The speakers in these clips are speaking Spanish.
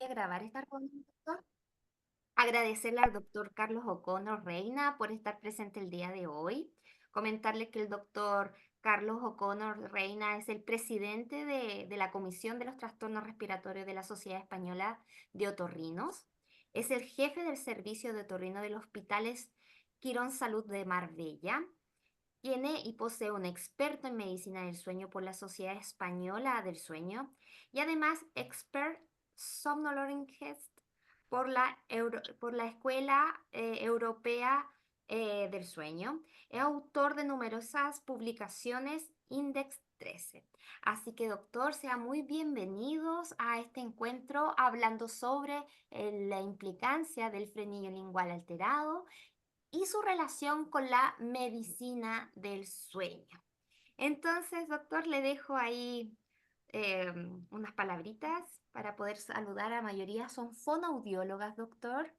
grabar esta reunión, doctor. Agradecerle al doctor Carlos O'Connor Reina por estar presente el día de hoy. Comentarle que el doctor Carlos O'Connor Reina es el presidente de la Comisión de los Trastornos Respiratorios de la Sociedad Española de Otorrinos. Es el jefe del servicio de otorrino del Hospitales Quirón Salud de Marbella. Tiene y posee un experto en medicina del sueño por la Sociedad Española del Sueño y además expert somnologist por la Escuela Europea del Sueño. Es autor de numerosas publicaciones Index 13. Así que, doctor, sean muy bienvenidos a este encuentro hablando sobre la implicancia del frenillo lingual alterado y su relación con la medicina del sueño. Entonces, doctor, le dejo ahí eh, unas palabritas para poder saludar a mayoría. Son fonoaudiólogas, doctor.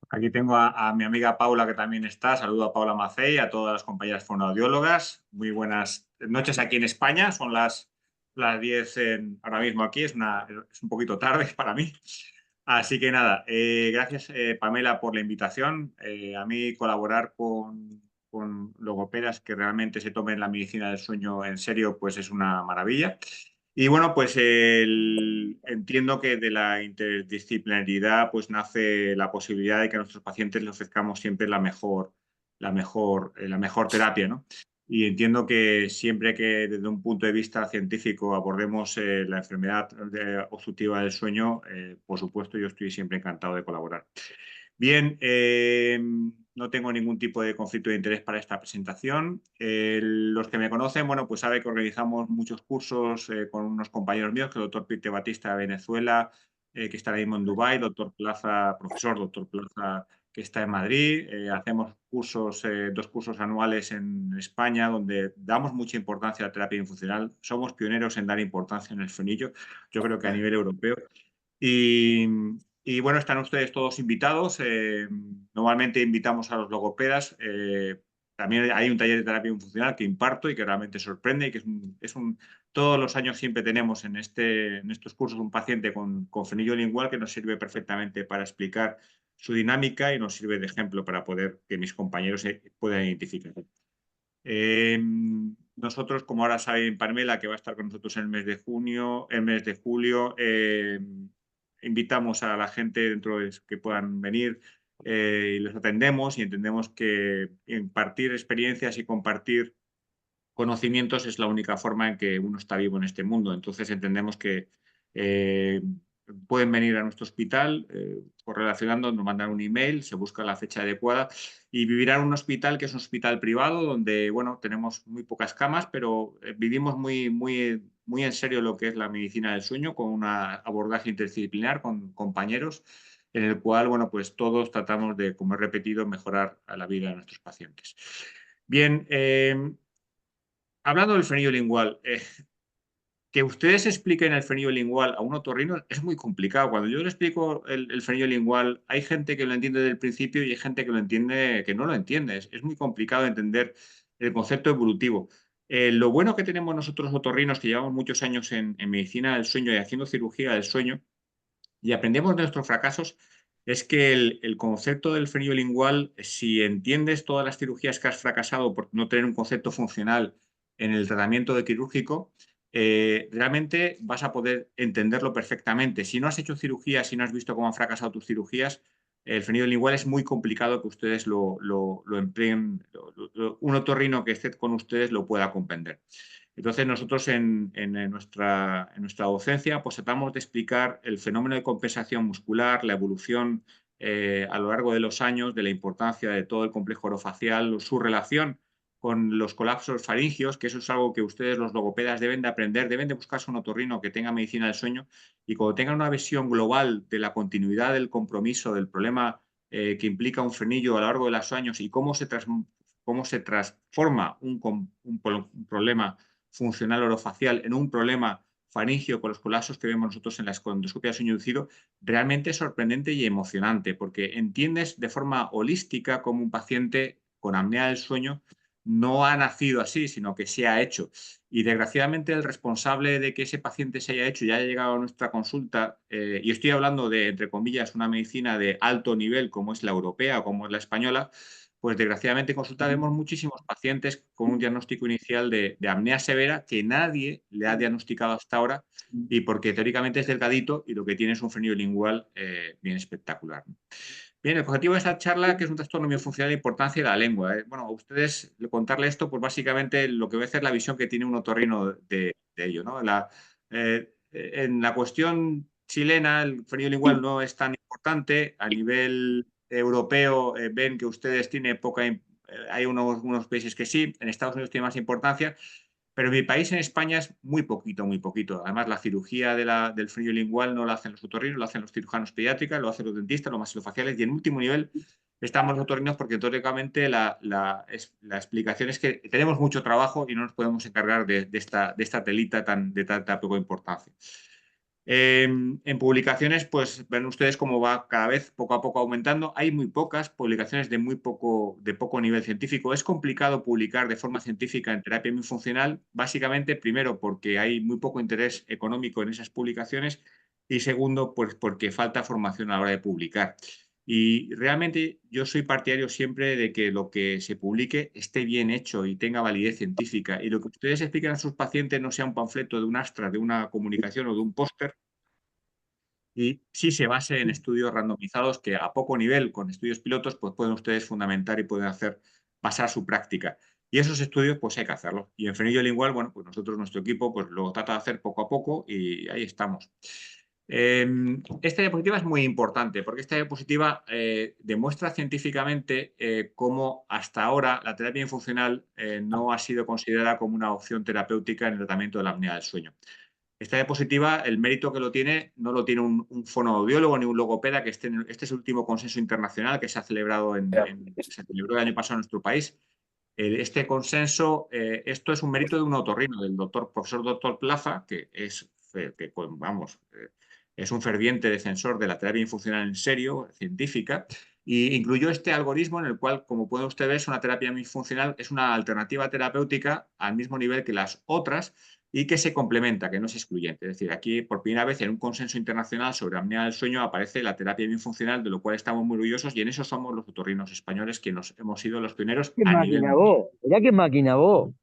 Aquí tengo a mi amiga Paula, que también está. Saludo a Paula Macei, a todas las compañeras fonoaudiólogas. Muy buenas noches aquí en España. Son las 10 ahora mismo aquí. Es un poquito tarde para mí. Así que nada, gracias Pamela por la invitación. A mí colaborar con logopedas que realmente se tomen la medicina del sueño en serio, pues es una maravilla. Y bueno, pues entiendo que de la interdisciplinaridad pues nace la posibilidad de que a nuestros pacientes les ofrezcamos siempre la mejor terapia, ¿no? Y entiendo que siempre que desde un punto de vista científico abordemos la enfermedad obstructiva del sueño, por supuesto yo estoy siempre encantado de colaborar. Bien, no tengo ningún tipo de conflicto de interés para esta presentación. Los que me conocen, bueno, pues saben que organizamos muchos cursos con unos compañeros míos, que el doctor Pite Batista de Venezuela, que está ahora mismo en Dubái, doctor Plaza, profesor doctor Plaza, que está en Madrid. Hacemos cursos, 2 cursos anuales en España, donde damos mucha importancia a la terapia funcional. Somos pioneros en dar importancia en el frenillo, yo creo que a nivel europeo. Y, y bueno, están ustedes todos invitados. Normalmente invitamos a los logopedas. También hay un taller de terapia funcional que imparto y que realmente sorprende y que todos los años siempre tenemos en estos cursos un paciente con frenillo lingual que nos sirve perfectamente para explicar su dinámica y nos sirve de ejemplo para poder que mis compañeros se puedan identificar. Nosotros, como ahora saben Pamela, que va a estar con nosotros en el mes de junio, el mes de julio, invitamos a la gente dentro de que puedan venir y les atendemos y entendemos que impartir experiencias y compartir conocimientos es la única forma en que uno está vivo en este mundo. Entonces entendemos que eh, pueden venir a nuestro hospital correlacionando, nos mandan un email, se busca la fecha adecuada y vivirán en un hospital que es un hospital privado donde, bueno, tenemos muy pocas camas, pero vivimos muy en serio lo que es la medicina del sueño con un abordaje interdisciplinar con compañeros en el cual, bueno, pues todos tratamos de, como he repetido, mejorar a la vida de nuestros pacientes. Bien, hablando del frenillo lingual, que ustedes expliquen el frenillo lingual a un otorrino es muy complicado. Cuando yo le explico el frenillo lingual, hay gente que lo entiende desde el principio y hay gente que lo entiende, que no lo entiende. Es muy complicado entender el concepto evolutivo. Lo bueno que tenemos nosotros otorrinos, que llevamos muchos años en medicina del sueño y haciendo cirugía del sueño, y aprendemos de nuestros fracasos, es que el concepto del frenillo lingual, si entiendes todas las cirugías que has fracasado por no tener un concepto funcional en el tratamiento de quirúrgico, realmente vas a poder entenderlo perfectamente. Si no has hecho cirugías, si no has visto cómo han fracasado tus cirugías, el frenillo lingual es muy complicado que ustedes lo empleen, un otorrino que esté con ustedes lo pueda comprender. Entonces nosotros en nuestra docencia pues tratamos de explicar el fenómeno de compensación muscular, la evolución a lo largo de los años de la importancia de todo el complejo orofacial, su relación con los colapsos faringios, que eso es algo que ustedes los logopedas deben de aprender, deben de buscarse un otorrino que tenga medicina del sueño y cuando tengan una visión global de la continuidad del compromiso, del problema que implica un frenillo a lo largo de los años y cómo se transforma un problema funcional orofacial en un problema faringio con los colapsos que vemos nosotros en la endoscopia de sueño inducido, realmente es sorprendente y emocionante, porque entiendes de forma holística cómo un paciente con apnea del sueño no ha nacido así, sino que se ha hecho. Y desgraciadamente el responsable de que ese paciente se haya hecho y haya llegado a nuestra consulta, y estoy hablando de, entre comillas, una medicina de alto nivel como es la europea o como es la española, pues desgraciadamente en consulta vemos muchísimos pacientes con un diagnóstico inicial de apnea severa que nadie le ha diagnosticado hasta ahora y porque teóricamente es delgadito y lo que tiene es un frenillo lingual bien espectacular. Bien, el objetivo de esta charla, que es un trastorno miofuncional de importancia de la lengua. Bueno, a ustedes contarle esto, pues básicamente lo que voy a hacer es la visión que tiene un otorrino de ello, ¿no? En la cuestión chilena, el frenillo lingual no es tan importante. A nivel europeo, ven que ustedes tienen hay unos países que sí, en Estados Unidos tiene más importancia. Pero en mi país, en España, es muy poquito, muy poquito. Además, la cirugía del frenillo lingual no la hacen los otorrinos, lo hacen los cirujanos pediátricos, lo hacen los dentistas, los maxilofaciales. Y en último nivel estamos los otorrinos porque teóricamente la explicación es que tenemos mucho trabajo y no nos podemos encargar de esta telita de tanta poca importancia. En publicaciones, pues ven ustedes cómo va cada vez poco a poco aumentando. Hay muy pocas publicaciones de poco nivel científico. Es complicado publicar de forma científica en terapia funcional, básicamente, primero, porque hay muy poco interés económico en esas publicaciones y segundo, pues porque falta formación a la hora de publicar. Y realmente yo soy partidario siempre de que lo que se publique esté bien hecho y tenga validez científica. Y lo que ustedes expliquen a sus pacientes no sea un panfleto de un astra, de una comunicación o de un póster, y sí se base en estudios randomizados que a poco nivel, con estudios pilotos, pues pueden ustedes fundamentar y pueden hacer pasar su práctica. Y esos estudios, pues hay que hacerlos. Y en frenillo lingual, bueno, pues nosotros, nuestro equipo, pues lo trata de hacer poco a poco y ahí estamos. Esta diapositiva es muy importante porque esta diapositiva demuestra científicamente cómo hasta ahora la terapia funcional no ha sido considerada como una opción terapéutica en el tratamiento de la apnea del sueño. Esta diapositiva, el mérito que lo tiene, no lo tiene un fonoaudiólogo ni un logopeda, que este es el último consenso internacional que se ha celebrado se celebró el año pasado en nuestro país. Este consenso, esto es un mérito de un otorrino, del profesor doctor Plaza, que vamos, es un ferviente defensor de la terapia funcional en serio, científica, y incluyó este algoritmo en el cual, como puede usted ver, es una terapia funcional, es una alternativa terapéutica al mismo nivel que las otras, y que se complementa, que no es excluyente. Es decir, aquí por primera vez en un consenso internacional sobre apnea del sueño aparece la terapia bifuncional, de lo cual estamos muy orgullosos y en eso somos los otorrinos españoles quienes hemos sido los pioneros Qué a nivel máquina mundial. vos, mirá qué máquina vos.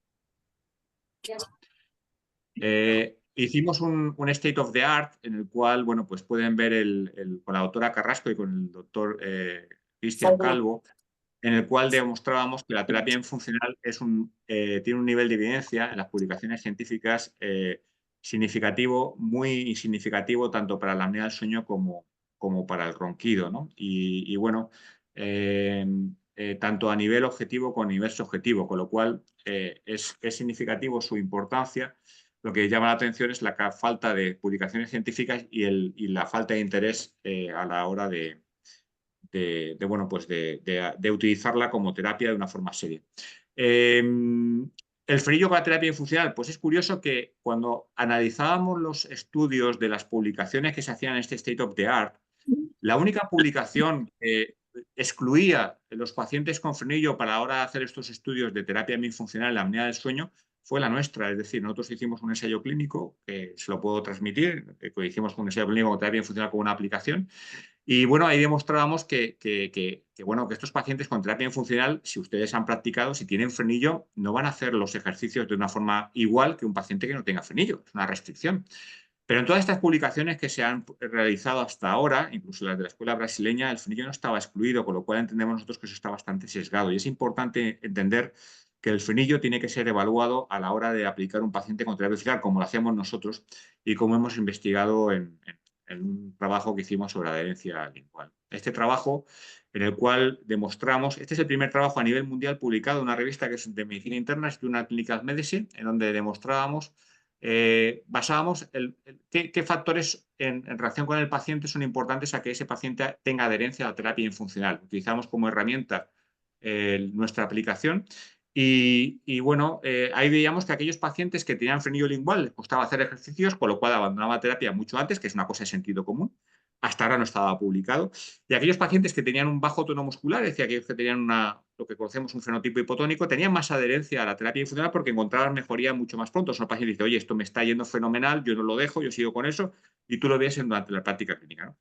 Hicimos un state of the art en el cual, bueno, pues pueden ver con la doctora Carrasco y con el doctor Cristian Calvo, en el cual demostrábamos que la terapia funcional tiene un nivel de evidencia en las publicaciones científicas significativo, muy significativo, tanto para la apnea del sueño como para el ronquido, ¿no? Y bueno, tanto a nivel objetivo como a nivel subjetivo, con lo cual es significativo su importancia. Lo que llama la atención es la falta de publicaciones científicas y la falta de interés a la hora bueno, pues de utilizarla como terapia de una forma seria. El frenillo con la terapia funcional, pues es curioso que cuando analizábamos los estudios de las publicaciones que se hacían en este State of the Art, la única publicación que excluía a los pacientes con frenillo para la hora de hacer estos estudios de terapia funcional en la apnea del sueño fue la nuestra. Es decir, nosotros hicimos un ensayo clínico, que se lo puedo transmitir, hicimos un ensayo clínico con terapia funcional con una aplicación. Y bueno, ahí demostrábamos bueno, que estos pacientes con terapia funcional, si ustedes han practicado, si tienen frenillo, no van a hacer los ejercicios de una forma igual que un paciente que no tenga frenillo. Es una restricción. Pero en todas estas publicaciones que se han realizado hasta ahora, incluso las de la escuela brasileña, el frenillo no estaba excluido, con lo cual entendemos nosotros que eso está bastante sesgado. Y es importante entender que el frenillo tiene que ser evaluado a la hora de aplicar un paciente con terapia funcional, como lo hacemos nosotros y como hemos investigado en un trabajo que hicimos sobre adherencia lingual. Este trabajo en el cual demostramos, este es el primer trabajo a nivel mundial publicado en una revista que es de medicina interna, es de una Clinical Medicine, en donde demostrábamos basábamos qué factores en relación con el paciente son importantes a que ese paciente tenga adherencia a la terapia funcional. Utilizamos como herramienta nuestra aplicación bueno, ahí veíamos que aquellos pacientes que tenían frenillo lingual les costaba hacer ejercicios, con lo cual abandonaba terapia mucho antes, que es una cosa de sentido común. hasta ahora no estaba publicado. Y aquellos pacientes que tenían un bajo tono muscular, es decir, aquellos que tenían lo que conocemos un fenotipo hipotónico, tenían más adherencia a la terapia funcional porque encontraban mejoría mucho más pronto. Son pacientes que dicen, oye, esto me está yendo fenomenal, yo no lo dejo, yo sigo con eso, y tú lo ves durante la práctica clínica, ¿no?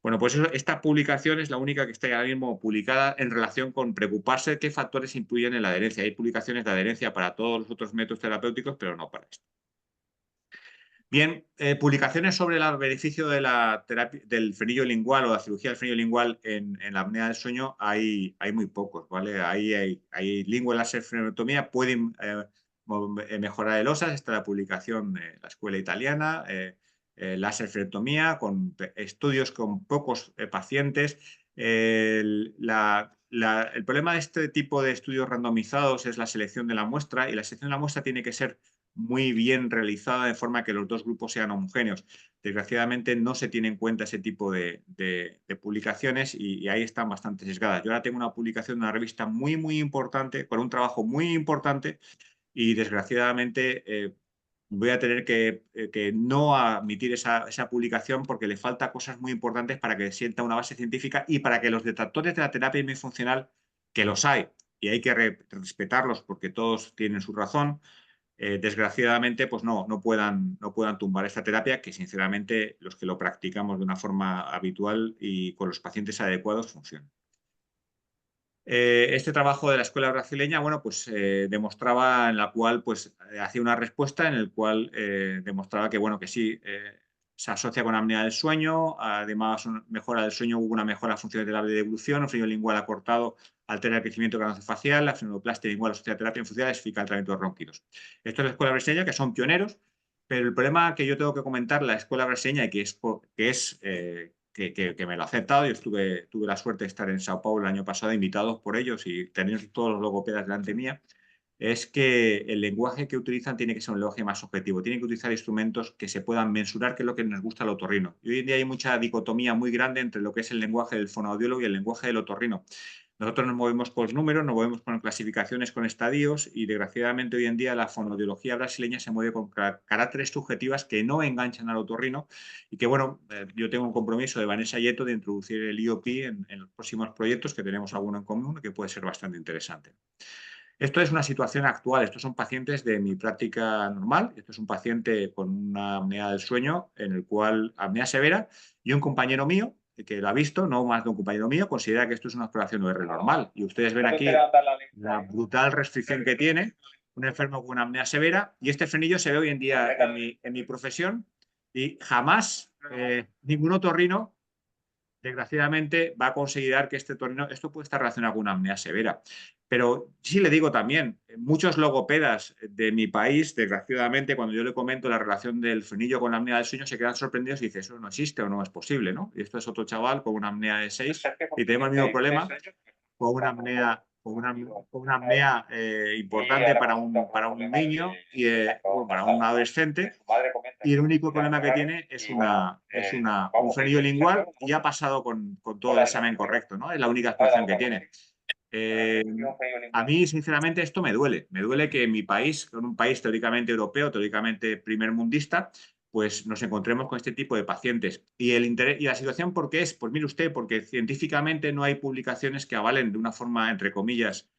Bueno, pues esta publicación es la única que está ahora mismo publicada en relación con preocuparse de qué factores influyen en la adherencia. Hay publicaciones de adherencia para todos los otros métodos terapéuticos, pero no para esto. Bien, publicaciones sobre el beneficio de la terapia, del frenillo lingual o la cirugía del frenillo lingual en la apnea del sueño hay muy pocos, ¿vale? Hay lingual laser freneotomía, pueden mejorar el OSAS, está la publicación de la escuela italiana, láser freneotomía, con estudios con pocos pacientes. El problema de este tipo de estudios randomizados es la selección de la muestra, y la selección de la muestra tiene que ser muy bien realizada de forma que los dos grupos sean homogéneos. Desgraciadamente no se tiene en cuenta ese tipo de publicaciones y ahí están bastante sesgadas. Yo ahora tengo una publicación de una revista muy importante, con un trabajo muy importante, y desgraciadamente voy a tener que no admitir esa publicación porque le falta cosas muy importantes para que sienta una base científica y para que los detractores de la terapia bifuncional, que los hay, y hay que respetarlos porque todos tienen su razón, desgraciadamente pues no puedan tumbar esta terapia, que sinceramente los que lo practicamos de una forma habitual y con los pacientes adecuados funciona. Este trabajo de la escuela brasileña, bueno, pues demostraba, en la cual pues hacía una respuesta en el cual demostraba que, bueno, que sí, se asocia con apnea del sueño, además mejora del sueño, hubo una mejora de funciones del de deglución, el frenillo lingual acortado altera el crecimiento craneofacial, la frenoplastia lingual asociada a terapia funcional eficacia el tratamiento de ronquidos. Esto es la escuela brasileña, que son pioneros, pero el problema que yo tengo que comentar, la escuela brasileña, y que me lo ha aceptado. Yo tuve la suerte de estar en Sao Paulo el año pasado, invitados por ellos y tener todos los logopedas delante mía, es que el lenguaje que utilizan tiene que ser un lenguaje más objetivo. Tienen que utilizar instrumentos que se puedan mensurar, que es lo que nos gusta al otorrino. Y hoy en día hay mucha dicotomía muy grande entre lo que es el lenguaje del fonoaudiólogo y el lenguaje del otorrino. Nosotros nos movemos con números, nos movemos con clasificaciones, con estadios, y desgraciadamente hoy en día la fonoaudiología brasileña se mueve con caracteres subjetivas que no enganchan al otorrino, y que, bueno, yo tengo un compromiso de Vanessa Yeto de introducir el IOP en los próximos proyectos, que tenemos alguno en común, que puede ser bastante interesante. Esto es una situación actual, estos son pacientes de mi práctica normal, esto es un paciente con una apnea del sueño, en el cual apnea severa, y un compañero mío, que lo ha visto, no más de un compañero mío, considera que esto es una exploración OR normal. Y ustedes ven aquí la brutal restricción que tiene un enfermo con una apnea severa, y este frenillo se ve hoy en día en mi profesión, y jamás ningún otorrino, desgraciadamente, va a considerar que esto puede estar relacionado con una apnea severa. Pero sí le digo también, muchos logopedas de mi país, desgraciadamente, cuando yo le comento la relación del frenillo con la apnea del sueño, se quedan sorprendidos y dicen, eso no existe o no es posible, ¿no? Y esto es otro chaval con una apnea de 6 y tenemos el mismo problema, con una apnea importante para un niño y para un adolescente, y el único problema que tiene es un frenillo lingual, y ha pasado con todo el examen correcto, ¿no? Es la única explicación que tiene. Eh, a mí, sinceramente, esto me duele. Me duele que en mi país, en un país teóricamente europeo, teóricamente primermundista, pues nos encontremos con este tipo de pacientes. Y la situación, ¿por qué es? Pues mire usted, porque científicamente no hay publicaciones que avalen de una forma, entre comillas,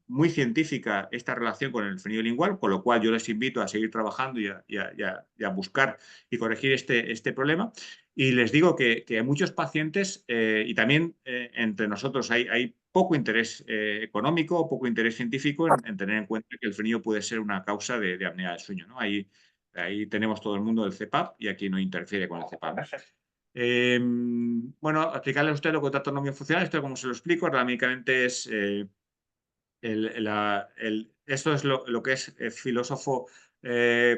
muy científica esta relación con el frenillo lingual, con lo cual yo les invito a seguir trabajando y a buscar y corregir este problema. Y les digo que hay muchos pacientes, y también entre nosotros hay poco interés económico, poco interés científico en tener en cuenta que el frenillo puede ser una causa de apnea del sueño, ¿no? Ahí tenemos todo el mundo del CPAP, y aquí no interfiere con el CPAP, ¿no? Bueno, explicarle a usted lo que es autonomía funcional. Esto, como se lo explico, realmente es esto es lo que es filósofo.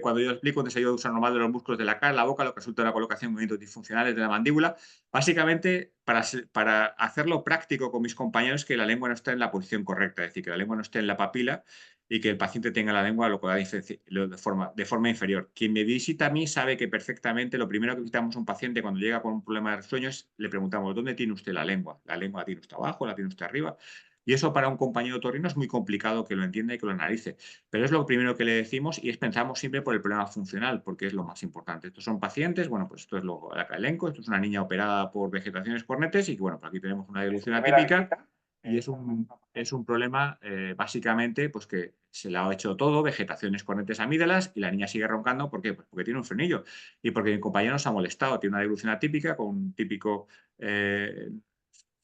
Cuando yo explico un desayuno de uso normal de los músculos de la cara, la boca, lo que resulta de la colocación de movimientos disfuncionales de la mandíbula, básicamente para hacerlo práctico con mis compañeros, que la lengua no esté en la posición correcta, es decir, que la lengua no esté en la papila y que el paciente tenga la lengua de forma inferior. Quien me visita a mí sabe que perfectamente lo primero que visitamos a un paciente cuando llega con un problema de sueño es, le preguntamos, ¿dónde tiene usted la lengua? ¿La lengua la tiene usted abajo? ¿La tiene usted arriba? Y eso para un compañero otorrino es muy complicado que lo entienda y que lo analice. Pero es lo primero que le decimos y es pensamos siempre por el problema funcional, porque es lo más importante. Estos son pacientes, bueno, pues esto es lo el elenco, esto es una niña operada por vegetaciones cornetes y bueno, pues aquí tenemos una dilución atípica y es un problema básicamente pues que se le ha hecho todo, vegetaciones cornetes amígdalas y la niña sigue roncando. ¿Por qué? Pues porque tiene un frenillo y porque mi compañero nos ha molestado, tiene una dilución atípica con un típico eh,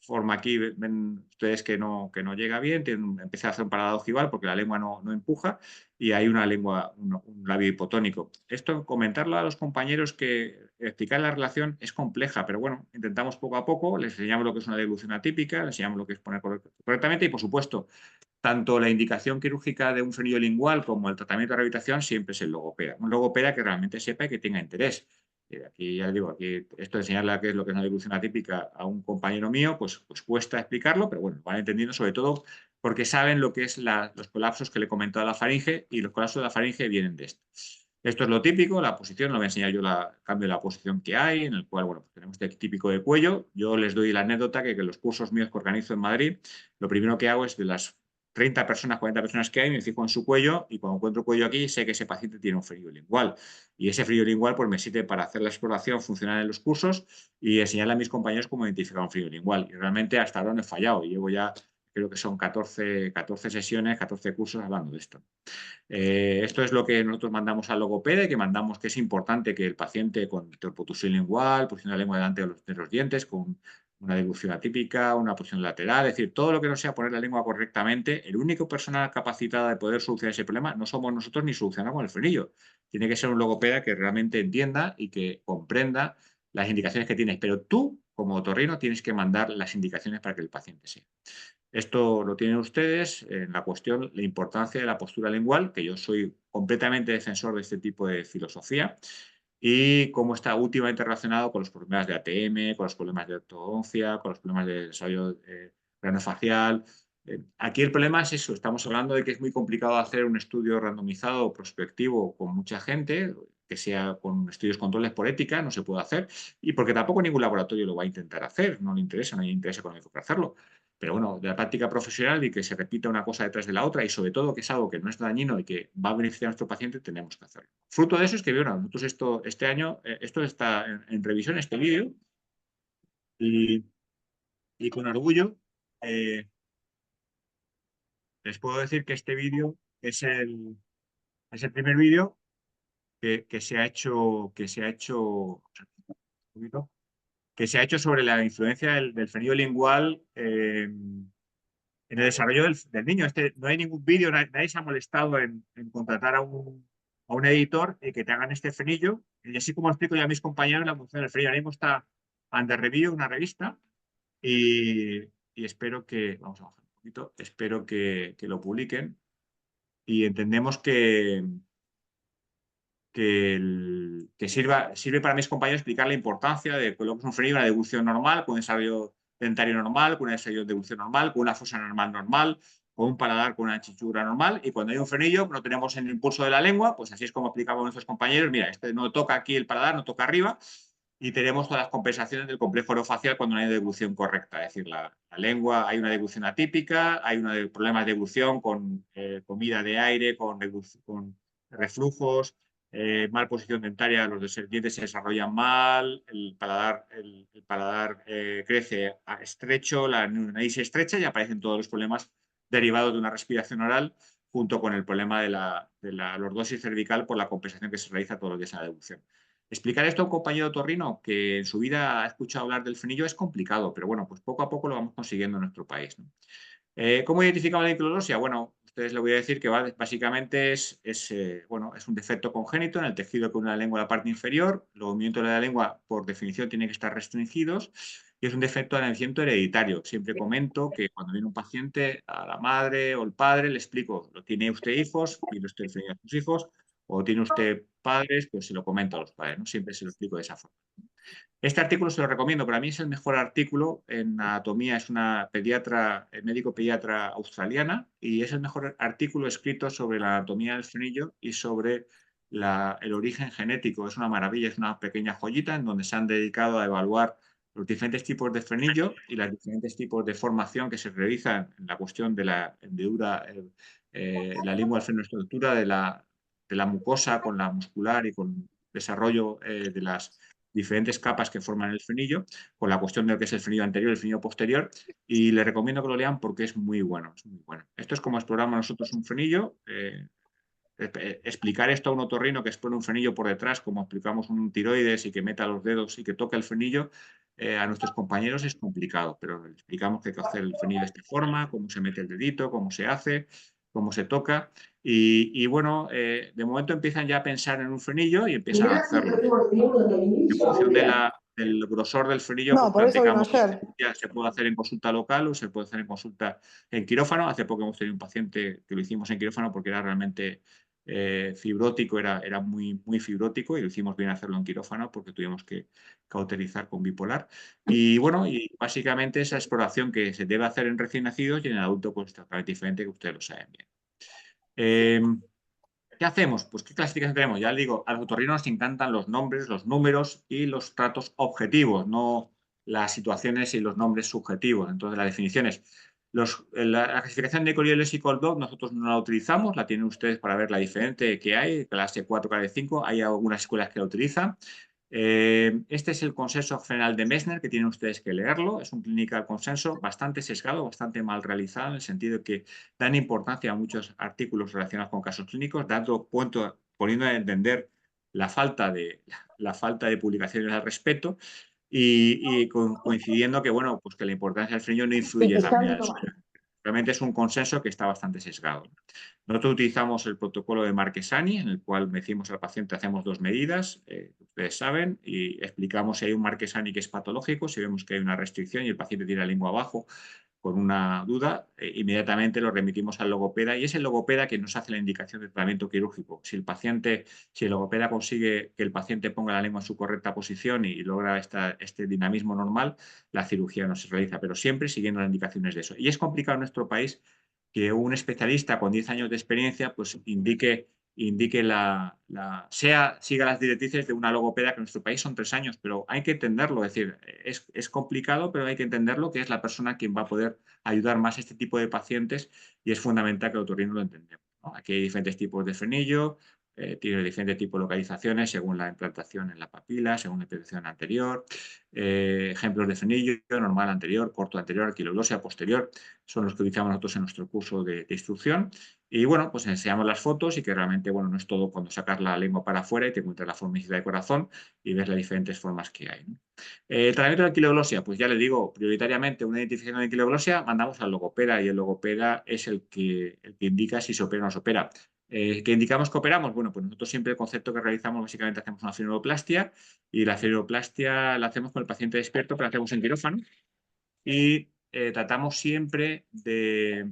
forma aquí, ven ustedes que no llega bien, empieza a hacer un paladar ojival porque la lengua no empuja y hay una lengua, un labio hipotónico. Esto, comentarlo a los compañeros que explicar la relación es compleja, pero bueno, intentamos poco a poco, les enseñamos lo que es una devolución atípica, les enseñamos lo que es poner correctamente y, por supuesto, tanto la indicación quirúrgica de un frenillo lingual como el tratamiento de rehabilitación siempre es el logopeda. Un logopeda que realmente sepa y que tenga interés. Aquí ya digo, aquí esto de enseñarle qué es lo que es una dilución atípica a un compañero mío, pues cuesta explicarlo, pero bueno, van entendiendo sobre todo porque saben lo que es los colapsos que le he comentado a la faringe y los colapsos de la faringe vienen de esto. Esto es lo típico, la posición, lo voy a enseñar yo el cambio de la posición que hay, en el cual, bueno, pues tenemos este típico de cuello. Yo les doy la anécdota que los cursos míos que organizo en Madrid, lo primero que hago es de las 30 personas, 40 personas que hay, me fijo en su cuello y cuando encuentro cuello aquí sé que ese paciente tiene un frenillo lingual. Y ese frenillo lingual pues, me sirve para hacer la exploración funcional en los cursos y enseñarle a mis compañeros cómo identificar un frenillo lingual. Y realmente hasta ahora no he fallado. Llevo ya, creo que son 14 sesiones, 14 cursos hablando de esto. Esto es lo que nosotros mandamos al logopeda y que mandamos que es importante que el paciente con torpotusión lingual, posición de la lengua delante de los dientes, con una deglución atípica, una posición lateral, es decir, todo lo que no sea poner la lengua correctamente, el único personal capacitado de poder solucionar ese problema no somos nosotros ni solucionamos el frenillo. Tiene que ser un logopeda que realmente entienda y que comprenda las indicaciones que tienes, pero tú, como otorrino, tienes que mandar las indicaciones para que el paciente sea. Esto lo tienen ustedes en la cuestión, la importancia de la postura lingual, que yo soy completamente defensor de este tipo de filosofía, y cómo está últimamente relacionado con los problemas de ATM, con los problemas de ortodoncia, con los problemas de desarrollo craneofacial. Aquí el problema es eso, estamos hablando de que es muy complicado hacer un estudio randomizado o prospectivo con mucha gente, que sea con estudios controles por ética, no se puede hacer, y porque tampoco ningún laboratorio lo va a intentar hacer, no le interesa, no hay interés económico para hacerlo. Pero bueno, de la práctica profesional y que se repita una cosa detrás de la otra y sobre todo que es algo que no es dañino y que va a beneficiar a nuestro paciente, tenemos que hacerlo. Fruto de eso es que, bueno, nosotros este año, esto está en revisión, este vídeo, y, y con orgullo eh, les puedo decir que este vídeo es el primer vídeo que se ha hecho, que se ha hecho sobre la influencia del frenillo lingual en el desarrollo del niño. No hay ningún vídeo, nadie se ha molestado en contratar a un editor y que te hagan este frenillo. Y así como explico ya a mis compañeros la función del frenillo. Ahora mismo está under review, una revista, y espero que, vamos a bajar un poquito, espero que lo publiquen. Y entendemos que sirve para mis compañeros explicar la importancia de lo que es un frenillo, una devolución normal, con un desarrollo dentario normal, con un desarrollo de devolución normal, con una fosa normal, con un paladar con una chichura normal. Y cuando hay un frenillo, no tenemos el impulso de la lengua, pues así es como explicamos a nuestros compañeros, mira, este no toca aquí el paladar, no toca arriba, y tenemos todas las compensaciones del complejo orofacial cuando no hay devolución correcta. Es decir, la lengua, hay una devolución atípica, hay problemas de devolución con comida de aire, con reflujos, mal posición dentaria, los dientes se desarrollan mal, el paladar crece estrecho, la nariz se estrecha y aparecen todos los problemas derivados de una respiración oral junto con el problema de la lordosis cervical por la compensación que se realiza todos los días en la devolución. Explicar esto a un compañero otorrino que en su vida ha escuchado hablar del frenillo es complicado, pero bueno, pues poco a poco lo vamos consiguiendo en nuestro país, ¿no? ¿Cómo identificamos la ankylosing? Bueno, ustedes les voy a decir que básicamente bueno, es un defecto congénito en el tejido que une la lengua a la parte inferior. Los movimientos de la lengua, por definición, tienen que estar restringidos y es un defecto de nacimiento hereditario. Siempre comento que cuando viene un paciente, a la madre o el padre le explico, ¿tiene usted hijos? ¿Tiene usted enfermedad a sus hijos? ¿O tiene usted padres? Pues se lo comento a los padres, ¿no? Siempre se lo explico de esa forma. Este artículo se lo recomiendo, para mí es el mejor artículo en anatomía, es una pediatra, médico pediatra australiana y es el mejor artículo escrito sobre la anatomía del frenillo y sobre el origen genético. Es una maravilla, es una pequeña joyita en donde se han dedicado a evaluar los diferentes tipos de frenillo y los diferentes tipos de formación que se realizan en la cuestión de la hendidura, la lengua, el freno de estructura de la mucosa con la muscular y con desarrollo de las diferentes capas que forman el frenillo, con la cuestión de lo que es el frenillo anterior y el frenillo posterior, y les recomiendo que lo lean porque es muy bueno, es muy bueno. Esto es como exploramos nosotros un frenillo, explicar esto a un otorrino que expone un frenillo por detrás, como explicamos un tiroides y que meta los dedos y que toque el frenillo, a nuestros compañeros es complicado, pero les explicamos que hay que hacer el frenillo de esta forma, cómo se mete el dedito, cómo se hace, cómo se toca. Y bueno, de momento empiezan ya a pensar en un frenillo y empiezan a hacerlo. En función del grosor del frenillo, pues No, por eso vino practicamos. ayer. Ya se puede hacer en consulta local o se puede hacer en consulta en quirófano. Hace poco hemos tenido un paciente que lo hicimos en quirófano porque era realmente fibrótico, era muy, muy fibrótico y lo hicimos bien hacerlo en quirófano porque tuvimos que cauterizar con bipolar. Y bueno, y básicamente esa exploración que se debe hacer en recién nacidos y en adulto pues totalmente diferente, que ustedes lo saben bien. ¿Qué hacemos? Pues ¿qué clasificación tenemos? Ya les digo, a los otorrinos nos encantan los nombres, los números y los tratos objetivos, no las situaciones y los nombres subjetivos. Entonces, las definiciones. La clasificación de Coriolis y Coldog nosotros no la utilizamos, la tienen ustedes para ver la diferente que hay, clase 4, clase 5, hay algunas escuelas que la utilizan. Este es el consenso general de Messner, que tienen ustedes que leerlo. Es un clinical consenso bastante sesgado, bastante mal realizado, en el sentido de que dan importancia a muchos artículos relacionados con casos clínicos, poniendo a entender la falta de publicaciones al respecto y coincidiendo que, bueno, pues que la importancia del frenillo no influye en la apnea del sueño. Realmente es un consenso que está bastante sesgado. Nosotros utilizamos el protocolo de Marquesani, en el cual decimos al paciente, hacemos dos medidas, ustedes saben, y explicamos si hay un Marquesani que es patológico, si vemos que hay una restricción y el paciente tiene la lengua abajo con una duda, inmediatamente lo remitimos al logopeda y es el logopeda que nos hace la indicación de tratamiento quirúrgico. Si el logopeda consigue que el paciente ponga la lengua en su correcta posición y logra este dinamismo normal, la cirugía no se realiza, pero siempre siguiendo las indicaciones de eso. Y es complicado en nuestro país que un especialista con 10 años de experiencia pues siga las directrices de una logopeda que en nuestro país son 3 años, pero hay que entenderlo, es decir, es complicado, pero hay que entenderlo que es la persona quien va a poder ayudar más a este tipo de pacientes y es fundamental que el otorrino lo entendemos, ¿no? Aquí hay diferentes tipos de frenillo, tiene diferentes tipos de localizaciones según la implantación en la papila, según la implantación anterior, ejemplos de frenillo, normal anterior, corto anterior, anquiloglosia posterior, son los que utilizamos nosotros en nuestro curso de instrucción. Y bueno, pues enseñamos las fotos y que realmente, bueno, no es todo cuando sacas la lengua para afuera y te encuentras la formicidad de corazón y ves las diferentes formas que hay, ¿no? El tratamiento de anquiloglosia, pues ya le digo, prioritariamente una identificación de anquiloglosia, mandamos al logopeda y el logopeda es el que indica si se opera o no se opera. ¿Qué indicamos que operamos? Bueno, pues nosotros siempre el concepto que realizamos, básicamente hacemos una frenoplastia y la frenoplastia la hacemos con el paciente despierto, pero la hacemos en quirófano y tratamos siempre de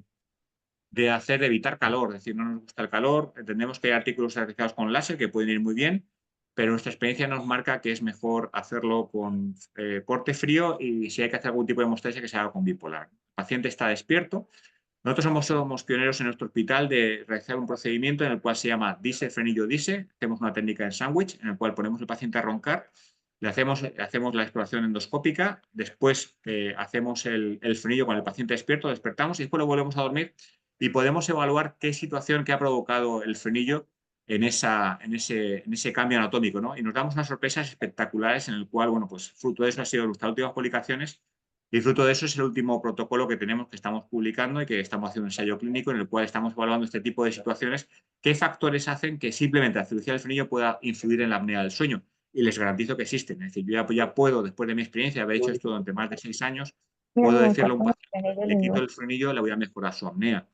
evitar calor, es decir, no nos gusta el calor, entendemos que hay artículos realizados con láser que pueden ir muy bien, pero nuestra experiencia nos marca que es mejor hacerlo con corte frío y si hay que hacer algún tipo de hemostasia que se haga con bipolar. El paciente está despierto. Nosotros somos pioneros en nuestro hospital de realizar un procedimiento en el cual se llama DISE, frenillo DISE. Hacemos una técnica en sándwich en el cual ponemos al paciente a roncar, le hacemos la exploración endoscópica, después hacemos el frenillo con el paciente despierto, despertamos y después lo volvemos a dormir y podemos evaluar qué situación que ha provocado el frenillo en ese cambio anatómico, ¿no? Y nos damos unas sorpresas espectaculares en el cual, bueno, pues fruto de eso ha sido nuestras últimas publicaciones y fruto de eso es el último protocolo que tenemos, que estamos publicando y que estamos haciendo un ensayo clínico en el cual estamos evaluando este tipo de situaciones, qué factores hacen que simplemente la cirugía del frenillo pueda influir en la apnea del sueño. Y les garantizo que existen. Es decir, yo ya puedo, después de mi experiencia, haber hecho esto durante más de 6 años, puedo decirle a un paciente, le quito el frenillo, le voy a mejorar su apnea.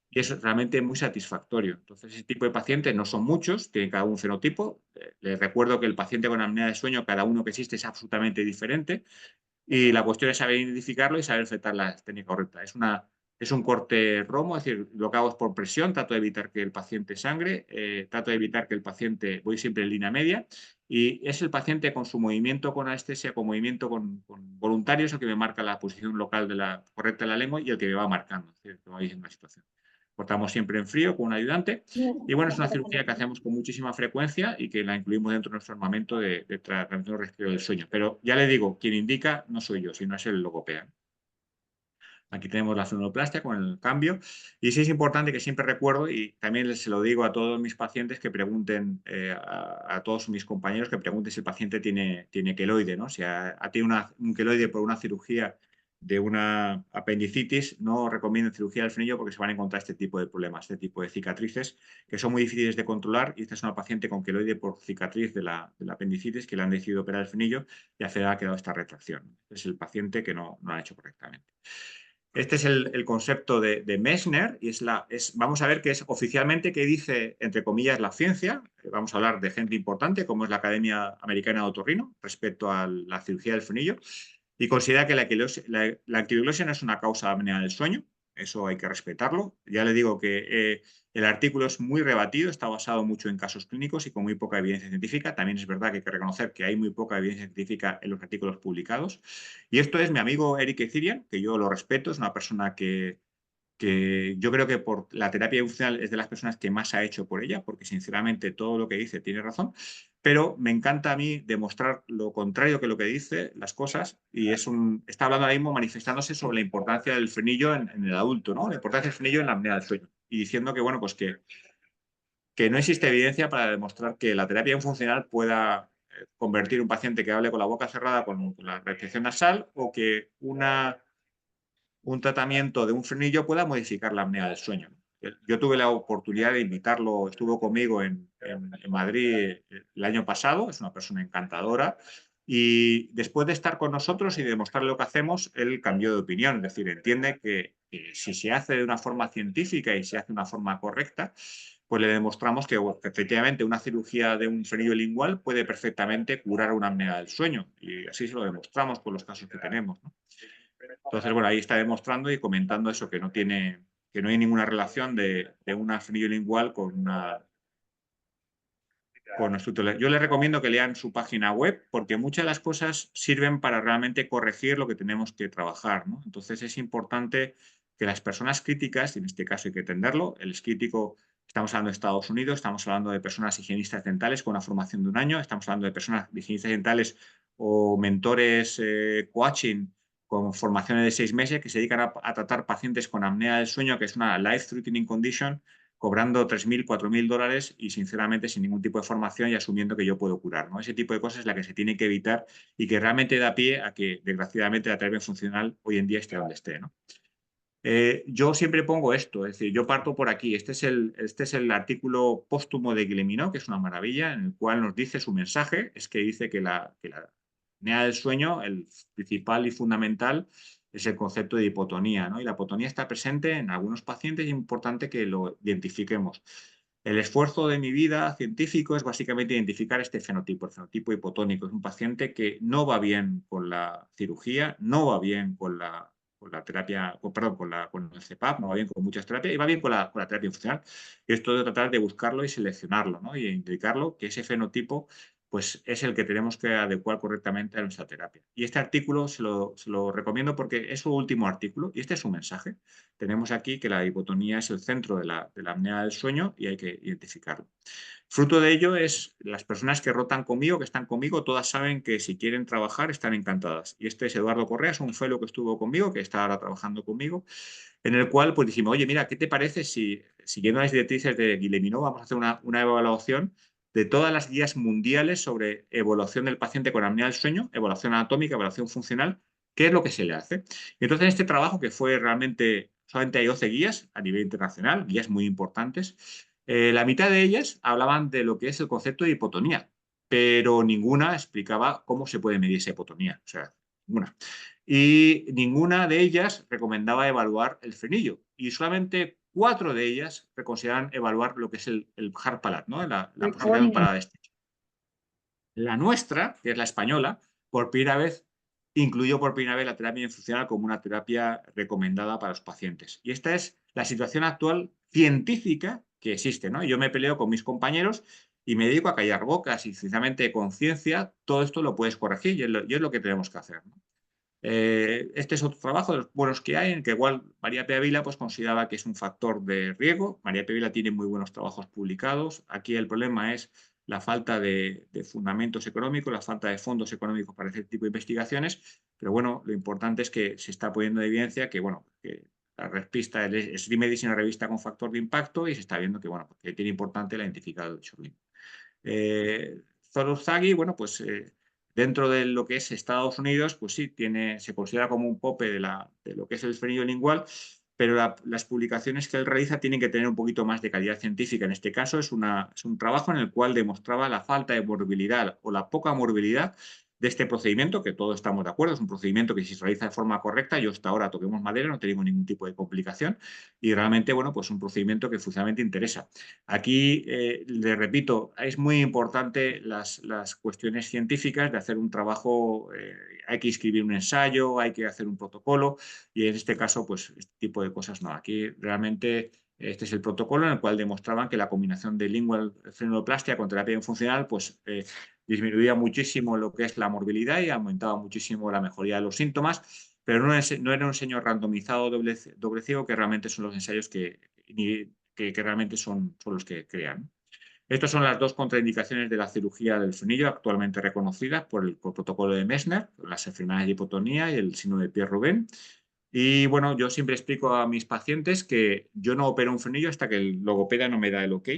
Y eso es realmente muy satisfactorio. Entonces, ese tipo de pacientes no son muchos, tienen cada un fenotipo. Les recuerdo que el paciente con apnea de sueño, cada uno que existe es absolutamente diferente. Y la cuestión es saber identificarlo y saber efectuar la técnica correcta. Es un corte romo, es decir, lo que hago es por presión, trato de evitar que el paciente sangre, trato de evitar que el paciente, voy siempre en línea media, y es el paciente con su movimiento con anestesia, con movimiento con voluntario, es el que me marca la posición local correcta de la lengua y el que me va marcando, es decir, que me va diciendo la situación. Cortamos siempre en frío con un ayudante. Y bueno, es una cirugía que hacemos con muchísima frecuencia y que la incluimos dentro de nuestro armamento de tratamiento restringido del sueño. Pero ya le digo, quien indica no soy yo, sino es el logopeda. Aquí tenemos la frenoplastia con el cambio. Y sí es importante que siempre recuerdo, y también se lo digo a todos mis pacientes que pregunten, a todos mis compañeros que pregunten si el paciente tiene queloide, ¿no? Si ha tenido un queloide por una cirugía de una apendicitis, no recomiendo cirugía del frenillo porque se van a encontrar este tipo de problemas, este tipo de cicatrices que son muy difíciles de controlar. Y esta es una paciente con queloide por cicatriz de la apendicitis que le han decidido operar el frenillo y al final ha quedado esta retracción. Es el paciente que no lo ha hecho correctamente. Este es el concepto de Messner y vamos a ver qué es oficialmente qué dice, entre comillas, la ciencia. Vamos a hablar de gente importante, como es la Academia Americana de Otorrino, respecto a la cirugía del frenillo, y considera que la anquiloglossia no es una causa de apnea del sueño. Eso hay que respetarlo. Ya le digo que el artículo es muy rebatido, está basado mucho en casos clínicos y con muy poca evidencia científica. También es verdad que hay que reconocer que hay muy poca evidencia científica en los artículos publicados. Y esto es mi amigo Eric Ezirian, que yo lo respeto, es una persona que yo creo que por la terapia funcional es de las personas que más ha hecho por ella, porque sinceramente todo lo que dice tiene razón, pero me encanta a mí demostrar lo contrario que lo que dice, las cosas, y está hablando ahora mismo manifestándose sobre la importancia del frenillo en el adulto, ¿no? La importancia del frenillo en la apnea del sueño, y diciendo que, bueno, pues que no existe evidencia para demostrar que la terapia funcional pueda convertir un paciente que hable con la boca cerrada con la restricción nasal o que un tratamiento de un frenillo pueda modificar la apnea del sueño. Yo tuve la oportunidad de invitarlo, estuvo conmigo en Madrid el año pasado, es una persona encantadora, y después de estar con nosotros y demostrar lo que hacemos, él cambió de opinión, es decir, entiende que si se hace de una forma científica y se hace de una forma correcta, pues le demostramos que efectivamente una cirugía de un frenillo lingual puede perfectamente curar una apnea del sueño, y así se lo demostramos con los casos que tenemos, ¿no? Entonces, bueno, ahí está demostrando y comentando eso, que no hay ninguna relación de una frenillo lingual con nuestro tutor. Yo les recomiendo que lean su página web porque muchas de las cosas sirven para realmente corregir lo que tenemos que trabajar, ¿no? Entonces es importante que las personas críticas, y en este caso hay que entenderlo, el crítico, estamos hablando de Estados Unidos, estamos hablando de personas higienistas dentales con una formación de un año, estamos hablando de personas de higienistas dentales o mentores coaching con formaciones de 6 meses que se dedican a tratar pacientes con apnea del sueño, que es una life-threatening condition, cobrando 3.000, 4.000 dólares y sinceramente sin ningún tipo de formación y asumiendo que yo puedo curar, ¿no? Ese tipo de cosas es la que se tiene que evitar y que realmente da pie a que desgraciadamente la terapia funcional hoy en día esté donde esté, ¿no? Yo siempre pongo esto, es decir, yo parto por aquí. Este es el artículo póstumo de Guilleminot, que es una maravilla, en el cual nos dice su mensaje, es que dice que la apnea del sueño, el principal y fundamental, es el concepto de hipotonía, ¿no? Y la hipotonía está presente en algunos pacientes y es importante que lo identifiquemos. El esfuerzo de mi vida científico es básicamente identificar este fenotipo, el fenotipo hipotónico. Es un paciente que no va bien con la cirugía, no va bien con la terapia, perdón, con el CPAP, no va bien con muchas terapias y va bien con la terapia funcional. Y esto de tratar de buscarlo y seleccionarlo, ¿no? Y indicarlo que ese fenotipo pues es el que tenemos que adecuar correctamente a nuestra terapia. Y este artículo se lo recomiendo porque es su último artículo y este es su mensaje. Tenemos aquí que la hipotonía es el centro de la apnea del sueño y hay que identificarlo. Fruto de ello es las personas que rotan conmigo, que están conmigo, todas saben que si quieren trabajar están encantadas. Y este es Eduardo Correa, es un fellow que estuvo conmigo, que está ahora trabajando conmigo, en el cual pues dijimos, oye, mira, ¿qué te parece si, siguiendo las directrices de Guilleminot, vamos a hacer una evaluación de todas las guías mundiales sobre evaluación del paciente con apnea del sueño, evaluación anatómica, evaluación funcional, qué es lo que se le hace? Y entonces este trabajo, que fue realmente, solamente hay 12 guías a nivel internacional, guías muy importantes, la mitad de ellas hablaban de lo que es el concepto de hipotonía, pero ninguna explicaba cómo se puede medir esa hipotonía, o sea, ninguna. Y ninguna de ellas recomendaba evaluar el frenillo, y solamente 4 de ellas reconsideraban evaluar lo que es el hard palate, ¿no? La posibilidad de un paladar estrecho. La nuestra, que es la española, por primera vez incluyó por primera vez la terapia funcional como una terapia recomendada para los pacientes. Y esta es la situación actual científica que existe, ¿no? Yo me peleo con mis compañeros y me dedico a callar bocas y, sinceramente, con ciencia, todo esto lo puedes corregir y es lo que tenemos que hacer, ¿no? Este es otro trabajo de los buenos que hay, en que igual María Pía Vila pues, consideraba que es un factor de riesgo. María Pía Vila tiene muy buenos trabajos publicados. Aquí el problema es la falta de fundamentos económicos, la falta de fondos económicos para este tipo de investigaciones. Pero bueno, lo importante es que se está poniendo de evidencia que, bueno, que la revista es Medicine, una revista con factor de impacto, y se está viendo que, bueno, que tiene importante la identificado de Chorlin. Zoruzagi, bueno, pues dentro de lo que es Estados Unidos, pues sí, se considera como un pope de lo que es el frenillo lingual, pero las publicaciones que él realiza tienen que tener un poquito más de calidad científica. En este caso es un trabajo en el cual demostraba la falta de morbilidad o la poca morbilidad de este procedimiento, que todos estamos de acuerdo, es un procedimiento que si se realiza de forma correcta, yo hasta ahora toquemos madera, no tenemos ningún tipo de complicación y realmente, bueno, pues un procedimiento que funcionalmente interesa. Aquí, le repito, es muy importante las cuestiones científicas de hacer un trabajo, hay que escribir un ensayo, hay que hacer un protocolo y en este caso, pues este tipo de cosas no. Aquí realmente este es el protocolo en el cual demostraban que la combinación de lingual frenuloplastia con terapia funcional pues, disminuía muchísimo lo que es la morbilidad y aumentaba muchísimo la mejoría de los síntomas, pero no era un ensayo randomizado doble ciego, que realmente son los ensayos que realmente son los que crean. Estas son las dos contraindicaciones de la cirugía del frenillo actualmente reconocidas por el protocolo de Messner, las enfermedades de hipotonía y el síndrome de Pierre-Robin. Y bueno, yo siempre explico a mis pacientes que yo no opero un frenillo hasta que el logopeda no me da el ok